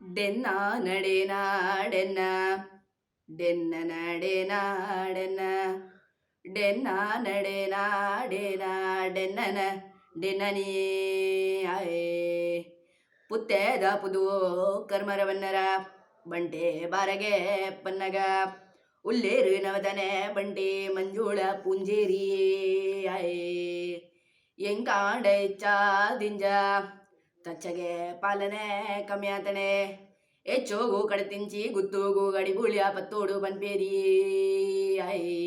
ಡೆನ್ನ ನಡೆ ನಾಡೆನ್ನ ಡೆನ್ನ ನಡೆ ನಾಡೆನ್ನ ಡೆನ್ನ ನಡೆ ನಾಡೆನ ಡೆನ್ನನ ಡೆನ್ನನಿ ಆಯೇ ಪುತ್ತೇದ ಪುದು ಕರ್ಮರವನ್ನರ ಬಂಟೆ ಬಾರಗೆ ಪನ್ನಗ ಉಲ್ಲೇರು ನವದನೆ ಬಂಟೆ ಮಂಜುಳ ಪುಂಜೇರಿ ಆಯೇ ಎಂಕಾಂಡ ದಿಂಜ ತಚ್ಚಗೆ ಪಾಲನೆ ಕಮ್ಯಾತನೆ ಹೆಚ್ಚೋಗು ಕಡತಿಂಚಿ ಗುತ್ತೋಗು ಗಡಿಬುಳಿಯ ಪತ್ತೋಡು ಬನ್ಪೇರಿ ಆಯೇ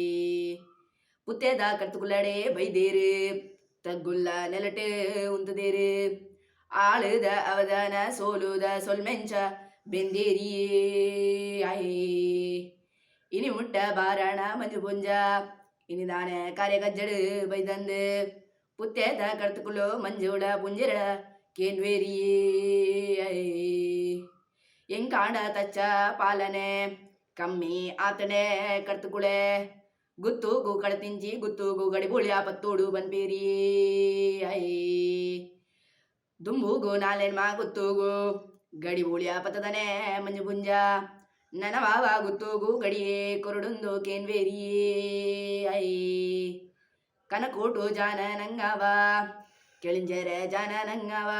ಪುತ್ತೇದ ಕರ್ತುಗುಲ್ಲಡೆ ಬೈದೇರು ತಗ್ಗುಲ್ಲ ನೆಲಟೆ ಉಂತದೇರು ಆಳುದ ಅವದಾನ ಸೋಲುದ ಸೊಲ್ಮೆಂಚ ಬೆಂದೇರಿ ಆಯೇ ಇನಿ ಮುಟ್ಟ ಬಾರಾಣ ಮಂಜು ಪುಂಜ ಇನಿದಾನೆ ಕಾರ್ಯಗಜ್ಜಡು ಬೈದಂದು ಪುತ್ತೇದ ಕರ್ತುಕುಲು ಮಂಜುಳ ಪುಂಜಿರ ಕೇನ್ವೇರಿ ಎಂಕಾಂಡ ತಚ್ಚ ಪಾಲನೆ ಕಮ್ಮಿ ಆತನೆ ಕರ್ತುಕುಳೆ ಗುತ್ತೂಗು ಕಡತಿಂಚಿ ಗುತ್ತೂಗು ಗಡಿಬುಳಿಯ ಪತ್ತೋಡು ಬನ್ಪೇರಿ ಅಯ್ಯೇ ದುಂಬುಗು ನಾಲೆನ್ಮ ಗುತ್ತೂಗು ಗಡಿಬುಳಿಯ ಪತದನೆ ಮಂಜು ಪುಂಜ ನನವಾವ ಗುತ್ತೂಗು ಗಡಿಯೇ ಕೊರಡುಂದು ಕೇನ್ವೇರಿ ಅಯ್ಯೇ ಕನಕೋಟು ಜಾನ ನಂಗವ ಕೆಳಿಂಜರೆ ಜಾನ ನಂಗವ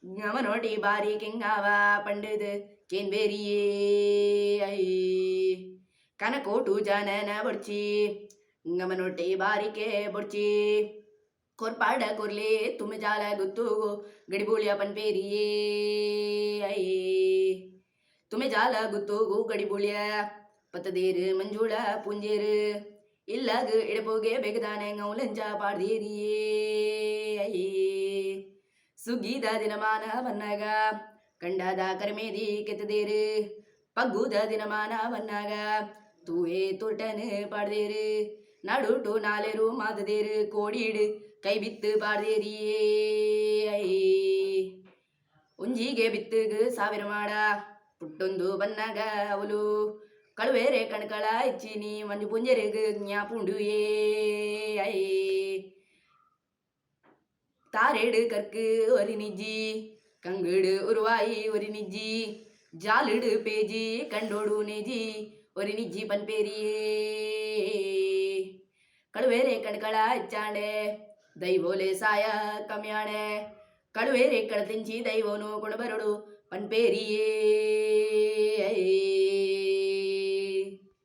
ಗಮನೋಟಿ ಬಾರಿ ಕೆಂಗವ ಪಂಡಿತ್ ಕೇನ್ಬೇರಿಯೇ ಅಯ್ಯೇ ಕನಕೋಟು ಜಾನನ ಬೊಡ್ಚಿ ಗಮನೋಟಿ ಬಾರಿಕೆ ಬೊಡ್ಚಿ ಕೊರ್ಪಾಡ ಕೊರ್ಲೆ ತುಮ ಜಾಲ ಗುತ್ತೂಗು ಗಡಿಬುಳಿಯ ಪನ್ಪೇರಿಯೇ ಅಯ್ಯೇ ತುಮೆ ಜಾಲ ಗುತ್ತೂಗು ಗಡಿಬುಳಿಯ ಪತ್ತದೇರು ಮಂಜುಳ ಪುಂಜೇರು ಇಲ್ಲಾಗ ಇಡಪೋಗೆ ಬೇಗದಾನೆ ಗೌಲಂಜ ಪಾಡ್ದೇರಿಯೇ ಅಯ್ಯೇ ಸುಗ್ಗಿದ ದಿನಮಾನ ಬನ್ನಾಗ ಕಂಡಾದ ಕರ್ಮೇದಿ ಕೆತ್ತದೇರು ಪಗ್ಗುದ ದಿನಮಾನ ಬನ್ನಾಗ ತೂವೇ ತುರ್ಟನ್ ಪಾಡ್ದೇರು ನಡುಟು ನಾಲೆರು ಮಾದದೇರು ಕೋಡಿಡು ಕೈ ಬಿತ್ತು ಪಾಡ್ದೇರಿಯೇ ಅಯ್ಯೇ ಉಂಜಿಗೆ ಬಿತ್ತುಗು ಸಾವಿರ ಮಾಡ ಪುಟ್ಟೊಂದು ಬನ್ನಾಗ ಅವಲು ಕಳುವೇರೆ ಕಣ್ಕಳ ಇಚ್ಚಿನಿ ಮಂಜು ಪುಂಜರೆಗು ಜ್ಞಾಪುಂಡುಯೇ ಅಯ್ಯೇ ತಾರೇಡು ಕರ್ಕು ಒರಿ ನಿಜ್ಜಿ ಕಂಗುಡು ಉರುವಾಯಿ ಒರಿ ನಿಜ್ಜಿ ಜಾಲುಡು ಪೇಜಿ ಕಂಡೋಡು ನೇಜಿ ಒರಿ ನಿಜ್ಜಿ ಪನ್ಪೇರಿಯೇ ಕಳುವೇರೆ ಕಣ್ಕಳ ಇಚ್ಚಾಂಡೆ ದೈವೋಲೆ ಸಾಯ ಕಮ್ಯಾಣೆ ಕಳುವೇರೆ ಕಳತಿಂಚಿ ದೈವೋನು ಕೊಣಬರಡು ಪನ್ಪೇರಿಯೇ